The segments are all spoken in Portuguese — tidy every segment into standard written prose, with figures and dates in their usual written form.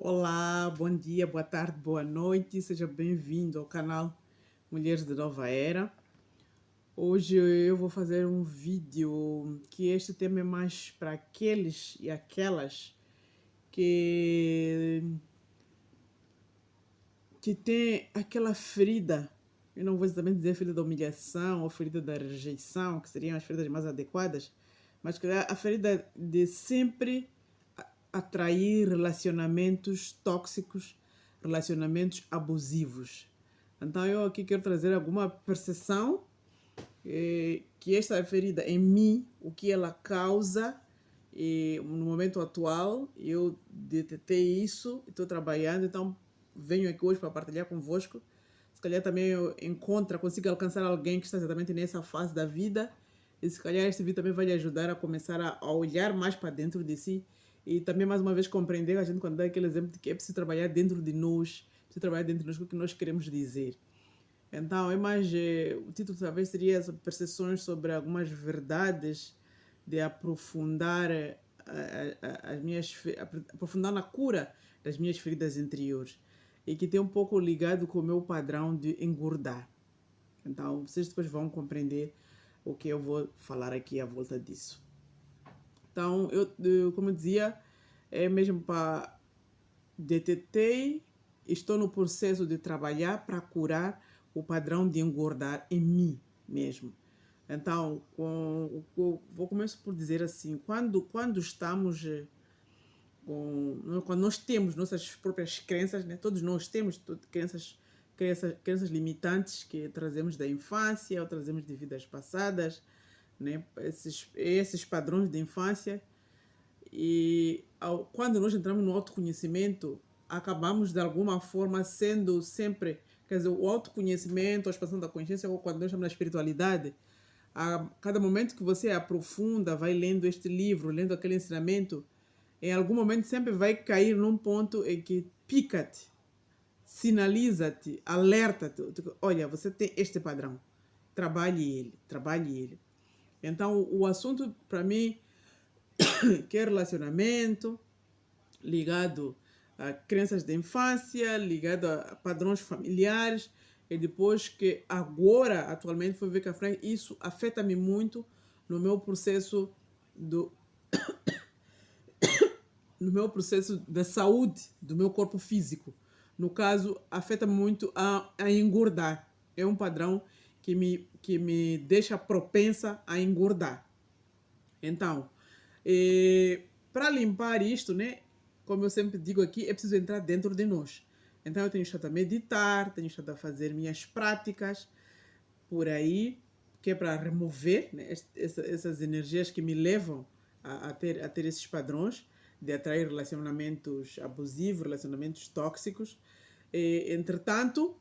Olá, bom dia, boa tarde, boa noite, seja bem-vindo ao canal Mulheres de Nova Era. Hoje eu vou fazer um vídeo que este tema é mais para aqueles e aquelas que, que tem aquela ferida, eu não vou exatamente dizer ferida da humilhação ou ferida da rejeição, que seriam as feridas mais adequadas, mas que é a ferida de sempre atrair relacionamentos tóxicos, relacionamentos abusivos. Então eu aqui quero trazer alguma percepção que esta ferida em mim, o que ela causa, no momento atual, eu detetei isso, estou trabalhando, então venho aqui hoje para partilhar convosco. Se calhar também eu consigo alcançar alguém que está exatamente nessa fase da vida, e se calhar este vídeo também vai lhe ajudar a começar a olhar mais para dentro de si e também mais uma vez compreender a gente quando dá aquele exemplo de que é preciso trabalhar dentro de nós, preciso trabalhar dentro de nós o que nós queremos dizer. Então, o título talvez seria sobre percepções sobre algumas verdades de aprofundar aprofundar na cura das minhas feridas interiores e que tem um pouco ligado com o meu padrão de engordar. Então, vocês depois vão compreender o que eu vou falar aqui à volta disso. Então, como eu dizia, é mesmo para detetei, estou no processo de trabalhar para curar o padrão de engordar em mim mesmo. Então, vou começar por dizer assim, quando estamos quando nós temos nossas próprias crenças, né? Todos nós temos crenças limitantes que trazemos da infância ou trazemos de vidas passadas, né? Esses padrões de infância. E quando nós entramos no autoconhecimento, acabamos de alguma forma sendo sempre, quer dizer, o autoconhecimento, a expansão da consciência, ou quando nós estamos na espiritualidade, a cada momento que você aprofunda, vai lendo este livro, lendo aquele ensinamento, em algum momento sempre vai cair num ponto em que pica-te, sinaliza-te, alerta-te, olha, você tem este padrão, trabalhe ele, trabalhe ele. Então, o assunto para mim que é relacionamento, ligado a crenças de infância, ligado a padrões familiares, e depois que agora, atualmente, foi ver que a frente, isso afeta-me muito no meu processo do no meu processo da saúde do meu corpo físico. No caso, afeta-me muito a engordar. É um padrão que me deixa propensa a engordar. Então, para limpar isto, né, como eu sempre digo aqui, é preciso entrar dentro de nós. Então, eu tenho estado a meditar, tenho estado a fazer minhas práticas por aí, que é para remover, né, essas energias que me levam a ter esses padrões de atrair relacionamentos abusivos, relacionamentos tóxicos. Entretanto,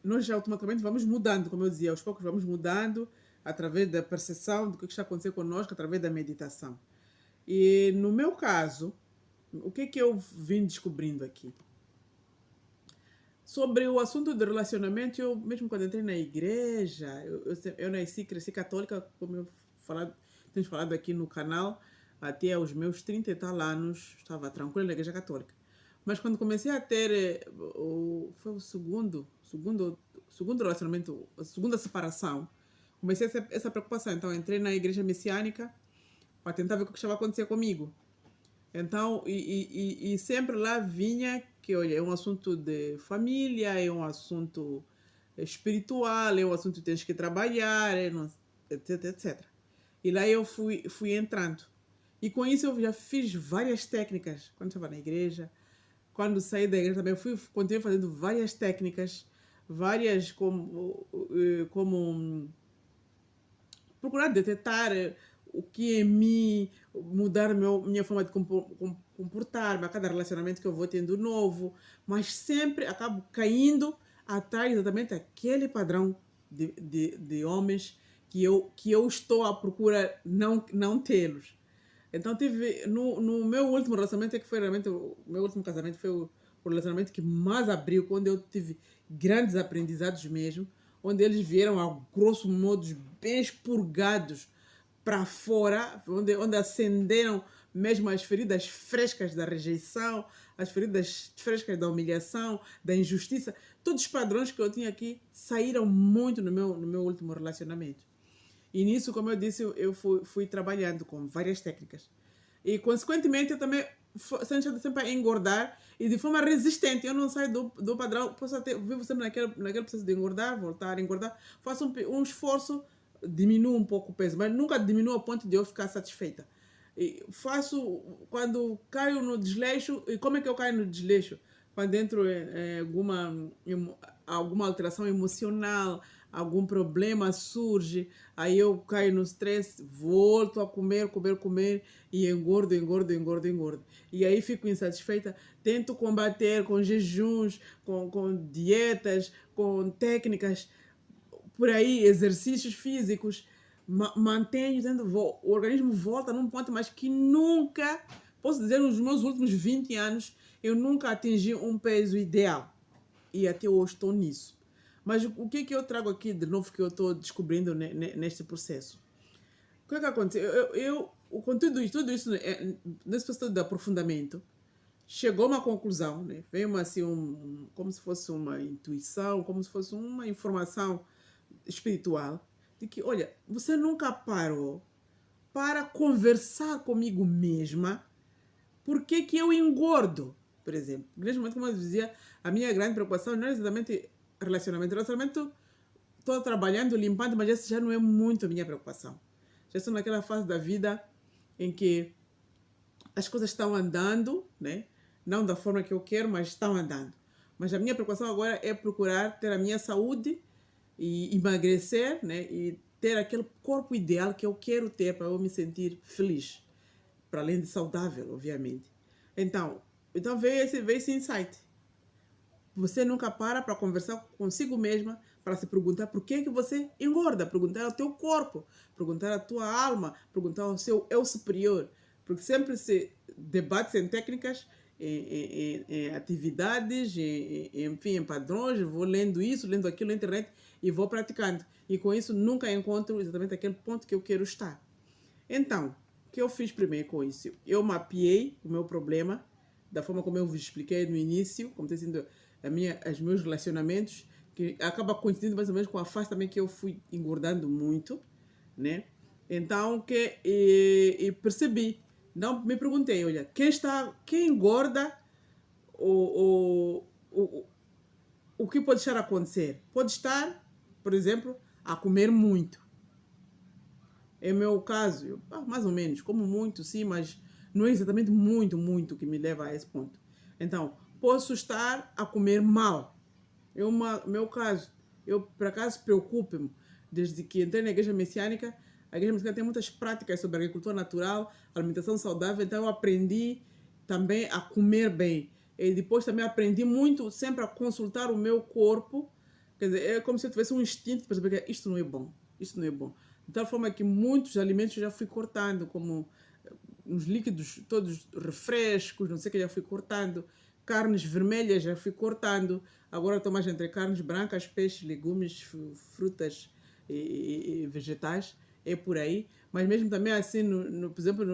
nós já automaticamente vamos mudando, como eu dizia, aos poucos vamos mudando através da percepção do que está acontecendo conosco, através da meditação. E no meu caso, o que eu vim descobrindo aqui? Sobre o assunto de relacionamento, eu mesmo quando entrei na igreja, eu nasci, cresci católica, como temos falado aqui no canal, até aos meus 30 e tal anos, estava tranquila na igreja católica. Mas quando comecei a ter, foi o segundo relacionamento, a segunda separação, comecei a ter essa preocupação. Então, entrei na igreja messiânica para tentar ver o que estava a acontecer comigo. Então, e sempre lá vinha que, olha, é um assunto de família, é um assunto espiritual, é um assunto que tens que trabalhar, etc, etc. E lá eu fui entrando. E com isso eu já fiz várias técnicas quando estava na igreja. Quando saí da igreja também continuei fazendo várias técnicas, várias como procurar detectar o que em mim, mudar minha forma de comportar-me a cada relacionamento que eu vou tendo novo, mas sempre acabo caindo atrás exatamente aquele padrão de homens que eu estou à procura não tê-los. Então tive no meu último relacionamento, que foi realmente o meu último casamento, foi o relacionamento que mais abriu, quando eu tive grandes aprendizados mesmo, onde eles vieram a grosso modo bem expurgados para fora, onde acenderam mesmo as feridas frescas da rejeição, as feridas frescas da humilhação, da injustiça, todos os padrões que eu tinha aqui saíram muito no meu último relacionamento. E nisso, como eu disse, eu fui trabalhando com várias técnicas. E, consequentemente, eu também sempre a engordar e de forma resistente. Eu não saio do padrão, vivo sempre naquele processo de engordar, voltar a engordar. Faço um esforço, diminuo um pouco o peso, mas nunca diminuo a ponto de eu ficar satisfeita. E faço, quando caio no desleixo, e como é que eu caio no desleixo? Quando entro em alguma alteração emocional, algum problema surge, aí eu caio no stress, volto a comer, e engordo. E aí fico insatisfeita, tento combater com jejuns, com dietas, com técnicas, por aí, exercícios físicos, mantenho, o organismo volta num ponto, mas que nunca, posso dizer, nos meus últimos 20 anos, eu nunca atingi um peso ideal. E até hoje estou nisso. Mas o que eu trago aqui de novo que eu estou descobrindo neste processo? O que é que acontece? Com tudo isso nesse processo de aprofundamento, chegou a uma conclusão, né? Veio assim, como se fosse uma intuição, como se fosse uma informação espiritual, de que, olha, você nunca parou para conversar comigo mesma por que eu engordo, por exemplo. Neste momento, como eu dizia, a minha grande preocupação não é exatamente relacionamento. Relacionamento, estou trabalhando, limpando, mas essa já não é muito a minha preocupação. Já estou naquela fase da vida em que as coisas estão andando, né? Não da forma que eu quero, mas estão andando. Mas a minha preocupação agora é procurar ter a minha saúde e emagrecer, né? E ter aquele corpo ideal que eu quero ter para eu me sentir feliz. Para além de saudável, obviamente. Então veio esse insight. Você nunca para conversar consigo mesma, para se perguntar por que você engorda, perguntar ao teu corpo, perguntar à tua alma, perguntar ao seu eu superior. Porque sempre se debate em técnicas, em atividades, enfim, em padrões, vou lendo isso, lendo aquilo na internet e vou praticando. E com isso nunca encontro exatamente aquele ponto que eu quero estar. Então, o que eu fiz primeiro com isso? Eu mapeei o meu problema, da forma como eu vos expliquei no início, como tem sido os meus relacionamentos, que acaba coincidindo mais ou menos com a fase também que eu fui engordando muito, né? Então, percebi, não me perguntei, olha, quem engorda, o que pode estar a acontecer? Pode estar, por exemplo, a comer muito. Em meu caso, mais ou menos, como muito, sim, mas não é exatamente muito que me leva a esse ponto. Então, posso estar a comer mal. Meu caso, eu por acaso preocupo-me, desde que entrei na igreja messiânica, a igreja messiânica tem muitas práticas sobre agricultura natural, alimentação saudável, então eu aprendi também a comer bem. E depois também aprendi muito sempre a consultar o meu corpo, quer dizer, é como se eu tivesse um instinto para saber que isto não é bom, isto não é bom. De tal forma que muitos alimentos eu já fui cortando, como uns líquidos todos refrescos, não sei o que, já fui cortando. Carnes vermelhas já fui cortando. Agora estou mais entre carnes brancas, peixes, legumes, frutas e vegetais. É por aí. Mas mesmo também assim, por exemplo,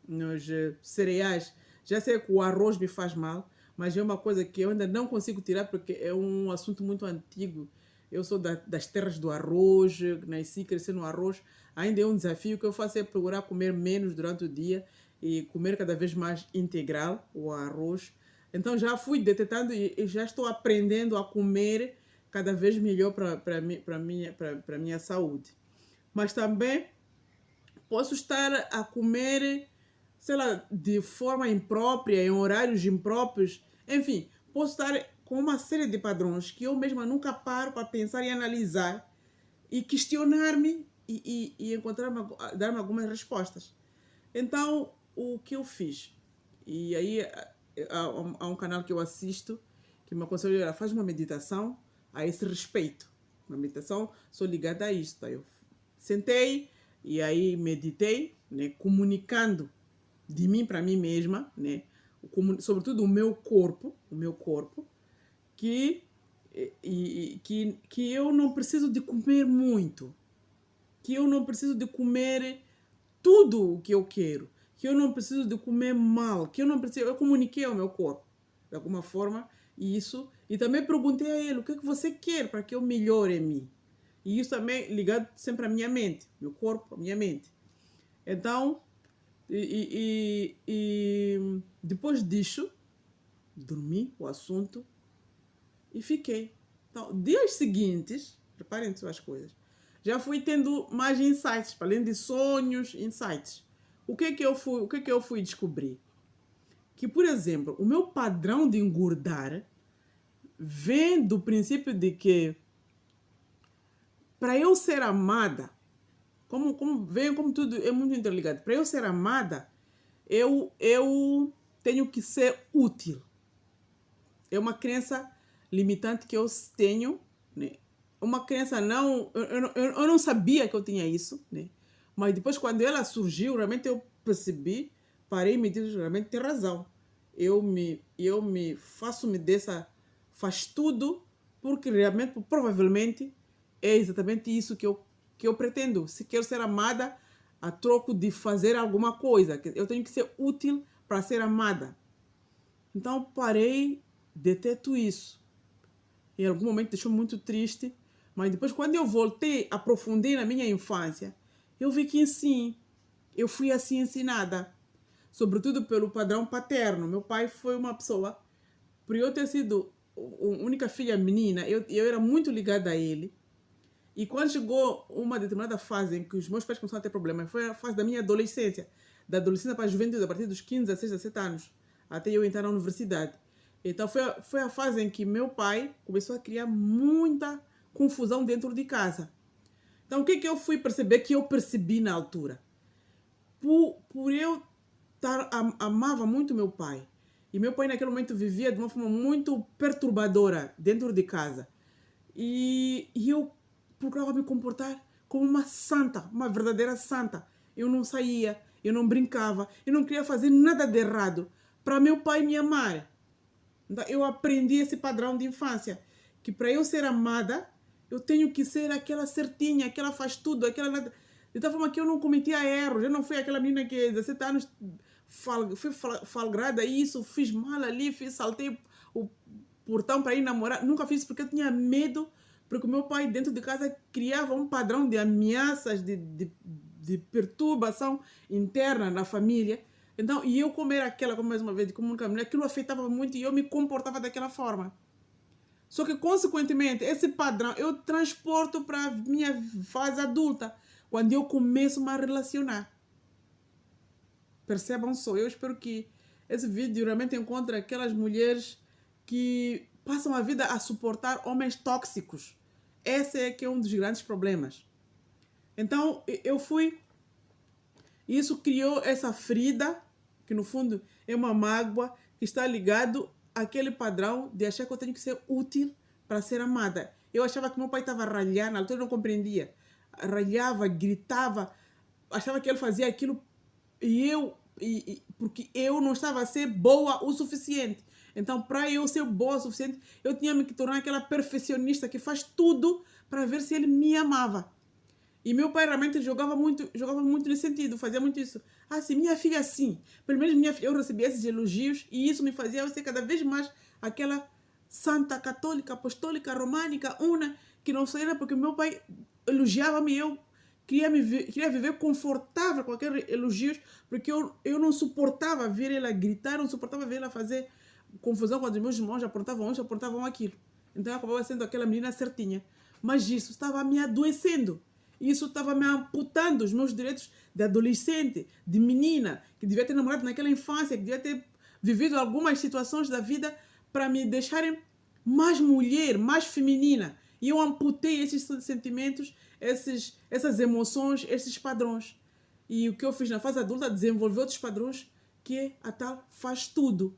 nos cereais, já sei que o arroz me faz mal, mas é uma coisa que eu ainda não consigo tirar porque é um assunto muito antigo. Eu sou das terras do arroz, nasci, cresci no arroz. Ainda é um desafio que eu faço é procurar comer menos durante o dia e comer cada vez mais integral o arroz. Então já fui detetando e já estou aprendendo a comer cada vez melhor para minha saúde. Mas também posso estar a comer, sei lá, de forma imprópria, em horários impróprios. Enfim, posso estar com uma série de padrões que eu mesma nunca paro para pensar e analisar e questionar-me e dar-me algumas respostas. Então, o que eu fiz? E aí há um canal que eu assisto que me aconselha, faz uma meditação a esse respeito. Uma meditação, sou ligada a isto. Aí eu sentei e aí meditei, né, comunicando de mim para mim mesma, né, sobretudo o meu corpo, que eu não preciso de comer muito, que eu não preciso de comer tudo o que eu quero, que eu não preciso de comer mal, que eu não preciso, eu comuniquei ao meu corpo, de alguma forma, e também perguntei a ele, o que é que você quer para que eu melhore em mim? E isso também ligado sempre à minha mente, meu corpo, à minha mente. Então, depois disso, dormi o assunto e fiquei. Então, dias seguintes, preparem-se as coisas, já fui tendo mais insights, para além de sonhos, insights. O que é que eu fui descobrir? Que, por exemplo, o meu padrão de engordar vem do princípio de que para eu ser amada, como tudo é muito interligado, para eu ser amada, eu tenho que ser útil. É uma crença limitante que eu tenho, né? Uma crença não... Eu não sabia que eu tinha isso, né? Mas depois, quando ela surgiu, realmente eu percebi, parei e me disse, realmente tem razão. Faço-me dessa... Faz tudo, porque realmente, provavelmente, é exatamente isso que eu pretendo. Se quero ser amada, a troco de fazer alguma coisa. Eu tenho que ser útil para ser amada. Então, parei, deteto isso. Em algum momento deixou muito triste, mas depois, quando eu voltei, aprofundei na minha infância, eu vi que sim, eu fui assim ensinada, sobretudo pelo padrão paterno. Meu pai foi uma pessoa, por eu ter sido a única filha menina, eu era muito ligada a ele. E quando chegou uma determinada fase em que os meus pais começaram a ter problemas, foi a fase da minha adolescência, da adolescência para a juventude, a partir dos 15, 16, 17 anos, até eu entrar na universidade. Então foi a fase em que meu pai começou a criar muita confusão dentro de casa. Então o que eu fui perceber, que eu percebi na altura? Por eu amava muito meu pai. E meu pai naquele momento vivia de uma forma muito perturbadora dentro de casa. E eu procurava me comportar como uma santa, uma verdadeira santa. Eu não saía, eu não brincava, eu não queria fazer nada de errado para meu pai me amar. Então, eu aprendi esse padrão de infância, que para eu ser amada, eu tenho que ser aquela certinha, aquela faz tudo, aquela... De tal forma que eu não cometia erros. Eu não fui aquela menina que 17 anos fui flagrada isso, fiz mal ali, saltei o portão para ir namorar. Nunca fiz isso porque eu tinha medo, porque o meu pai dentro de casa criava um padrão de ameaças, de perturbação interna na família. Então, e eu como era aquela, como mais uma vez, como única mulher, aquilo afetava muito e eu me comportava daquela forma. Só que, consequentemente, esse padrão eu transporto para a minha fase adulta, quando eu começo a me relacionar. Percebam só, eu espero que esse vídeo realmente encontre aquelas mulheres que passam a vida a suportar homens tóxicos. Esse é que é um dos grandes problemas. Então, eu fui... Isso criou essa ferida, que no fundo é uma mágoa, que está ligado àquele padrão de achar que eu tenho que ser útil para ser amada. Eu achava que meu pai estava a ralhar, na altura eu não compreendia. Ralhava, gritava, achava que ele fazia aquilo porque eu não estava a ser boa o suficiente. Então, para eu ser boa o suficiente, eu tinha que me tornar aquela perfeccionista que faz tudo para ver se ele me amava. E meu pai realmente jogava muito nesse sentido, fazia muito isso. Ah, sim, minha filha sim. Pelo menos minha filha, eu recebia esses elogios e isso me fazia eu ser cada vez mais aquela santa católica, apostólica, românica, una, que não sei, era porque meu pai elogiava-me e eu queria viver confortável com aqueles elogios, porque eu não suportava ver ela gritar, não suportava ver ela fazer confusão quando os meus irmãos apontavam aquilo. Então eu acabava sendo aquela menina certinha. Mas isso estava me adoecendo. Isso estava me amputando os meus direitos de adolescente, de menina, que devia ter namorado naquela infância, que devia ter vivido algumas situações da vida para me deixarem mais mulher, mais feminina. E eu amputei esses sentimentos, essas emoções, esses padrões. E o que eu fiz na fase adulta, desenvolver outros padrões, que é a tal faz tudo.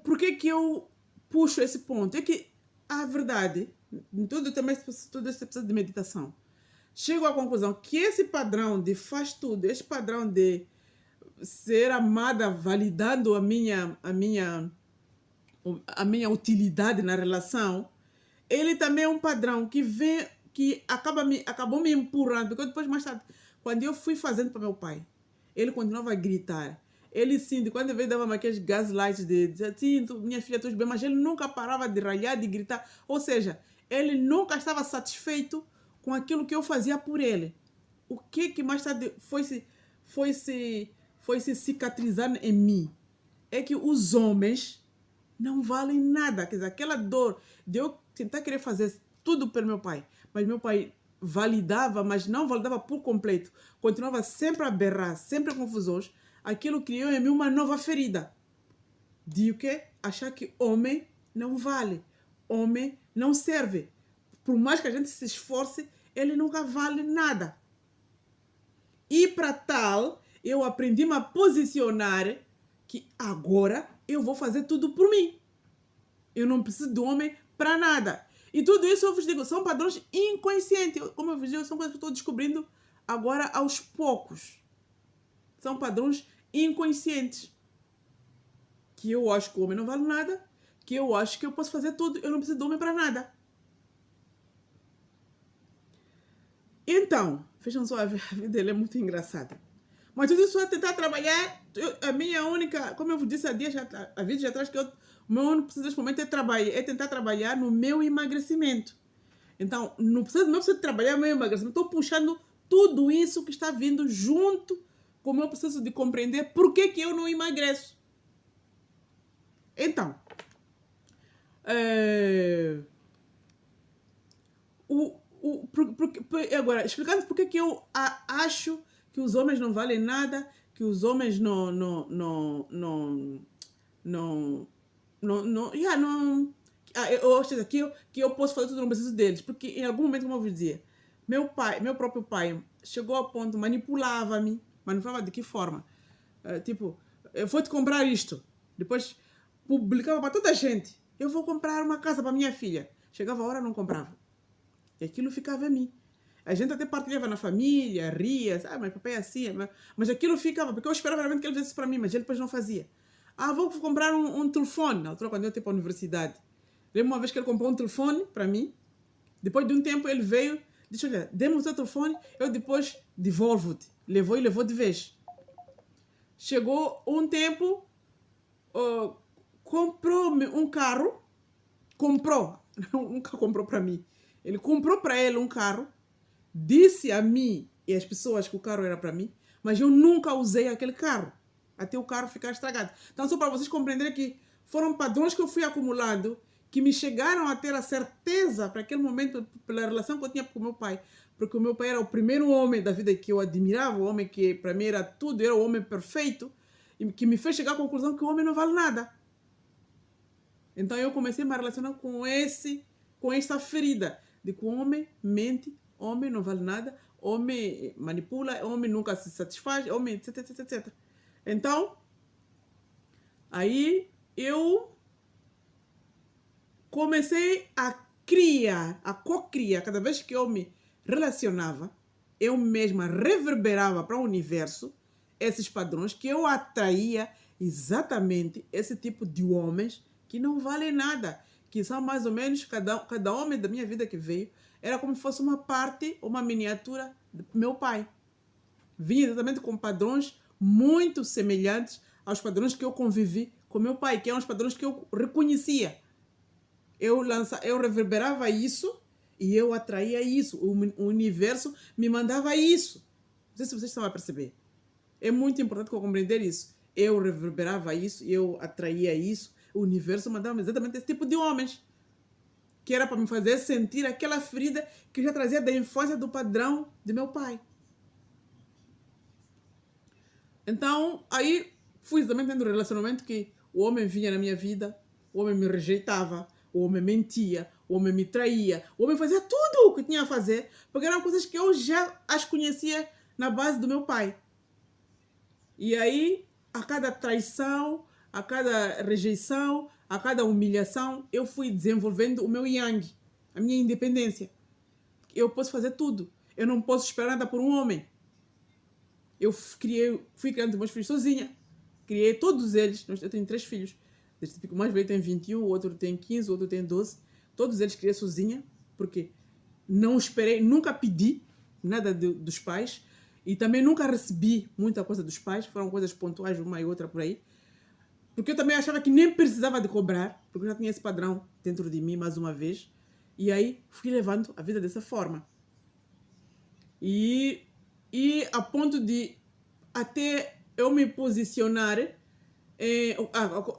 Por que eu puxo esse ponto? É que a verdade, tudo esse processo de meditação, chego à conclusão que esse padrão de faz tudo, esse padrão de ser amada, validando a minha utilidade na relação, ele também é um padrão que acabou me empurrando, porque depois, mais tarde, quando eu fui fazendo para meu pai, ele continuava a gritar. Ele sim, de quando em vez dava aqueles gaslights de dizer, sim, minha filha, tu bem, mas ele nunca parava de ralhar, de gritar. Ou seja, ele nunca estava satisfeito com aquilo que eu fazia por ele. O que mais tarde foi se cicatrizando em mim é que os homens não valem nada. Quer dizer, aquela dor de eu tentar querer fazer tudo pelo meu pai, mas meu pai validava, mas não validava por completo. Continuava sempre a berrar, sempre a confusões. Aquilo criou em mim uma nova ferida. De o quê? Achar que homem não vale. Homem não serve. Por mais que a gente se esforce, ele nunca vale nada. E para tal, eu aprendi a posicionar que agora eu vou fazer tudo por mim. Eu não preciso de homem para nada. E tudo isso, eu vos digo, são padrões inconscientes. Como eu vos digo, são coisas que eu estou descobrindo agora aos poucos. São padrões inconscientes. Que eu acho que o homem não vale nada, que eu acho que eu posso fazer tudo, eu não preciso de homem para nada. Então, vejam só, a vida dele é muito engraçada. Mas tudo isso é tentar trabalhar. A minha única, como eu vos disse há vídeos atrás, que o meu único preciso neste momento é tentar trabalhar no meu emagrecimento. Então, não preciso trabalhar no meu emagrecimento. Estou puxando tudo isso que está vindo junto com o meu processo de compreender por que eu não emagreço. Então, agora, explicando por que eu acho que os homens não valem nada, que os homens eu acho que eu posso fazer tudo, não preciso deles, porque em algum momento, como eu vos dizia, meu próprio pai, chegou a ponto, manipulava-me. Manipulava de que forma? Tipo, eu vou te comprar isto. Depois publicava para toda a gente. Eu vou comprar uma casa para minha filha. Chegava a hora, não comprava. E aquilo ficava em mim. A gente até partilhava na família, ria, mas papai é assim. Mas aquilo ficava, porque eu esperava realmente que ele fizesse para mim, mas ele depois não fazia. Vou comprar um telefone. Na altura, quando eu ia para a universidade. Lembro uma vez que ele comprou um telefone para mim. Depois de um tempo, ele veio, disse, olha, dê-me o seu telefone, eu depois devolvo-te. Levou de vez. Chegou um tempo, comprou-me um carro. Nunca comprou para mim. Ele comprou para ele um carro, disse a mim e às pessoas que o carro era para mim, mas eu nunca usei aquele carro, até o carro ficar estragado. Então, só para vocês compreenderem que foram padrões que eu fui acumulando, que me chegaram a ter a certeza, para aquele momento, pela relação que eu tinha com o meu pai, porque o meu pai era o primeiro homem da vida que eu admirava, o homem que para mim era tudo, era o homem perfeito, e que me fez chegar à conclusão que o homem não vale nada. Então, eu comecei a me relacionar com essa ferida, de que o homem mente, homem não vale nada, homem manipula, homem nunca se satisfaz, homem, etc, etc, etc. Então, aí eu comecei a co-criar, cada vez que eu me relacionava, eu mesma reverberava para o universo esses padrões que eu atraía exatamente esse tipo de homens que não valem nada, que são mais ou menos, cada homem da minha vida que veio, era como se fosse uma parte, uma miniatura do meu pai. Vinha exatamente com padrões muito semelhantes aos padrões que eu convivi com meu pai, que eram os padrões que eu reconhecia. Eu reverberava isso e eu atraía isso. O universo me mandava isso. Não sei se vocês estão a perceber. É muito importante que eu compreender isso. Eu reverberava isso, eu atraía isso. O universo mandava exatamente esse tipo de homens, que era para me fazer sentir aquela ferida que eu já trazia da infância do padrão de meu pai. Então, aí fui também tendo um relacionamento que o homem vinha na minha vida, o homem me rejeitava, o homem mentia, o homem me traía, o homem fazia tudo o que tinha a fazer, porque eram coisas que eu já as conhecia na base do meu pai. E aí, a cada traição, a cada rejeição, a cada humilhação, eu fui desenvolvendo o meu yang, a minha independência. Eu posso fazer tudo. Eu não posso esperar nada por um homem. Eu fui criando meus filhos sozinha. Criei todos eles. Eu tenho 3 filhos. O mais velho tem 21, o outro tem 15, o outro tem 12. Todos eles criei sozinha, porque não esperei, nunca pedi nada dos pais. E também nunca recebi muita coisa dos pais, foram coisas pontuais, uma e outra por aí. Porque eu também achava que nem precisava de cobrar, porque eu já tinha esse padrão dentro de mim, mais uma vez. E aí fui levando a vida dessa forma. E a ponto de até eu me posicionar.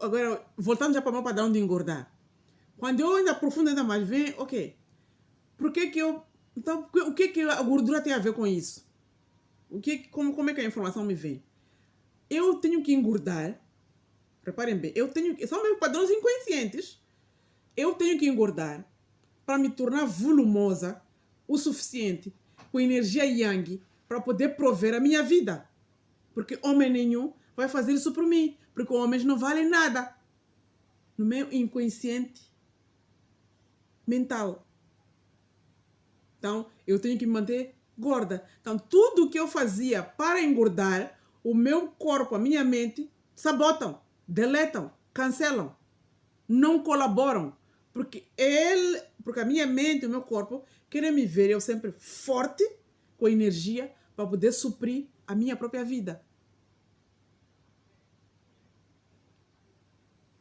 Agora, voltando já para o meu padrão de engordar. Quando eu ainda aprofundo ainda mais, vem, ok, por que que eu... Então, o que a gordura tem a ver com isso? Como é que a informação me vem? Eu tenho que engordar, reparem bem, são meus padrões inconscientes. Eu tenho que engordar para me tornar volumosa o suficiente, com energia yang, para poder prover a minha vida. Porque homem nenhum vai fazer isso por mim, porque homens não valem nada. No meu inconsciente mental. Então, eu tenho que me manter gorda. Então, tudo que eu fazia para engordar, o meu corpo, a minha mente, sabotam, deletam, cancelam, não colaboram. Porque a minha mente e o meu corpo querem me ver eu sempre forte, com energia, para poder suprir a minha própria vida.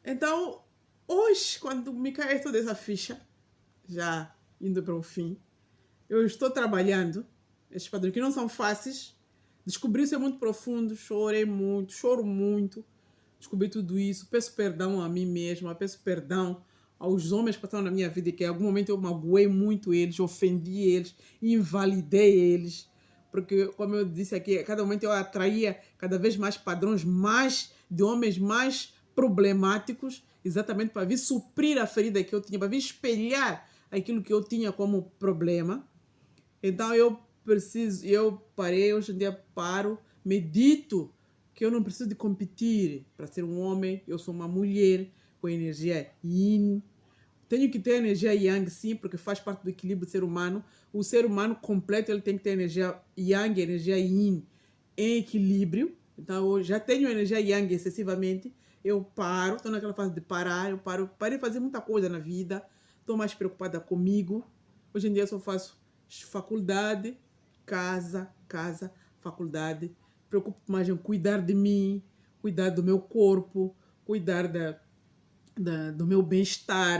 Então, hoje, quando me cai toda essa ficha, já indo para o fim, eu estou trabalhando esses padrões que não são fáceis. Descobri isso é muito profundo, chorei muito, choro muito. Descobri tudo isso, peço perdão a mim mesma, peço perdão aos homens que passaram na minha vida, que em algum momento eu magoei muito eles, ofendi eles, invalidei eles. Porque, como eu disse aqui, a cada momento eu atraía cada vez mais padrões de homens mais problemáticos, exatamente para vir suprir a ferida que eu tinha, para vir espelhar aquilo que eu tinha como problema. Então eu parei, hoje em dia paro, medito que eu não preciso de competir para ser um homem, eu sou uma mulher com energia yin. Tenho que ter energia yang, sim, porque faz parte do equilíbrio do ser humano. O ser humano completo ele tem que ter energia yang, energia yin em equilíbrio. Então eu já tenho energia yang excessivamente. Eu paro, estou naquela fase de parar, parei de fazer muita coisa na vida. Estou mais preocupada comigo. Hoje em dia eu só faço faculdade, casa, faculdade. Preocupo mais em cuidar de mim, cuidar do meu corpo, cuidar do meu bem-estar,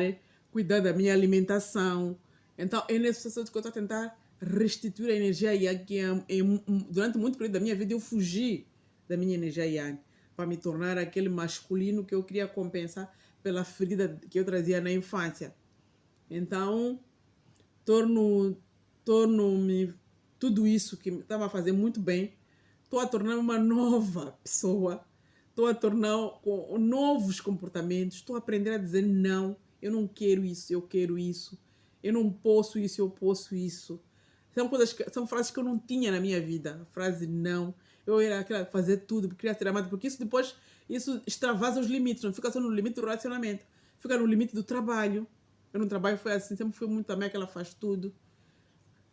cuidar da minha alimentação. Então, é nesse processo que eu estou a tentar restituir a energia yang, que durante muito período da minha vida eu fugi da minha energia yang, para me tornar aquele masculino que eu queria compensar pela ferida que eu trazia na infância. Então, torno-me tudo isso que estava a fazer muito bem, estou a tornar uma nova pessoa, estou a tornar com novos comportamentos, estou a aprender a dizer não, eu não quero isso, eu quero isso, eu não posso isso, eu posso isso. São frases que eu não tinha na minha vida, a frase não. Eu era aquela fazer tudo, queria ser amada, porque isso depois, isso extravasa os limites, não fica só no limite do relacionamento, fica no limite do trabalho. Eu no trabalho foi assim, sempre fui muito também que ela faz tudo.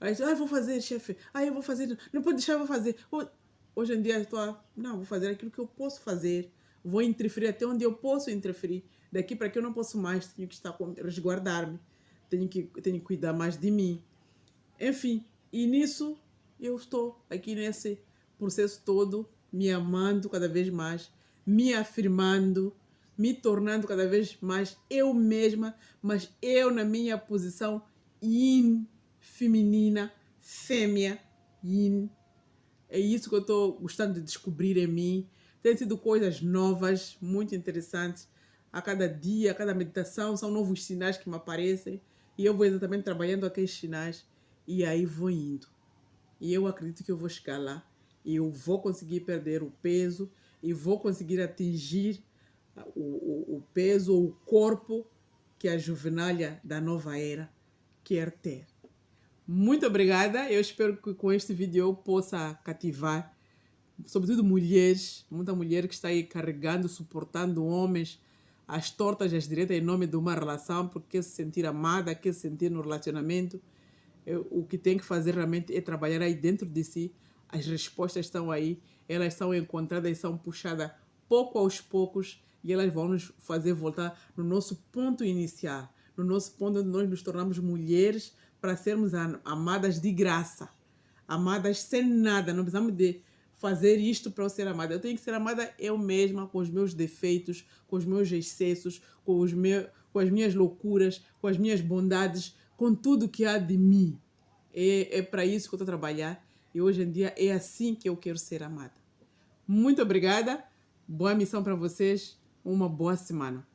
Aí eu vou fazer, chefe, eu vou fazer, não pode deixar, eu vou fazer. Hoje em dia eu estou não, vou fazer aquilo que eu posso fazer, vou interferir até onde eu posso interferir. Daqui para que eu não posso mais, tenho que resguardar-me, tenho que cuidar mais de mim. Enfim, e nisso eu estou aqui nesse processo todo, me amando cada vez mais, me afirmando, me tornando cada vez mais eu mesma, mas eu na minha posição yin, feminina, fêmea, yin. É isso que eu estou gostando de descobrir em mim. Tem sido coisas novas, muito interessantes. A cada dia, a cada meditação, são novos sinais que me aparecem. E eu vou exatamente trabalhando aqueles sinais. E aí vou indo. E eu acredito que eu vou chegar lá. E eu vou conseguir perder o peso. E vou conseguir atingir o peso ou o corpo que a juvenália da nova era quer ter. Muito obrigada. Eu espero que com este vídeo eu possa cativar, sobretudo mulheres, muita mulher que está aí carregando, suportando homens às tortas e às direitas em nome de uma relação, porque quer se sentir amada, quer se sentir no relacionamento. O que tem que fazer realmente é trabalhar aí dentro de si. As respostas estão aí, elas são encontradas e são puxadas pouco aos poucos e elas vão nos fazer voltar no nosso ponto inicial, no nosso ponto onde nós nos tornamos mulheres para sermos amadas de graça. amadas sem nada. Não precisamos de fazer isto para eu ser amada. Eu tenho que ser amada eu mesma, com os meus defeitos, com os meus excessos, com as minhas loucuras, com as minhas bondades, com tudo que há de mim. É para isso que eu estou a trabalhar e hoje em dia é assim que eu quero ser amada. Muito obrigada, boa missão para vocês, uma boa semana.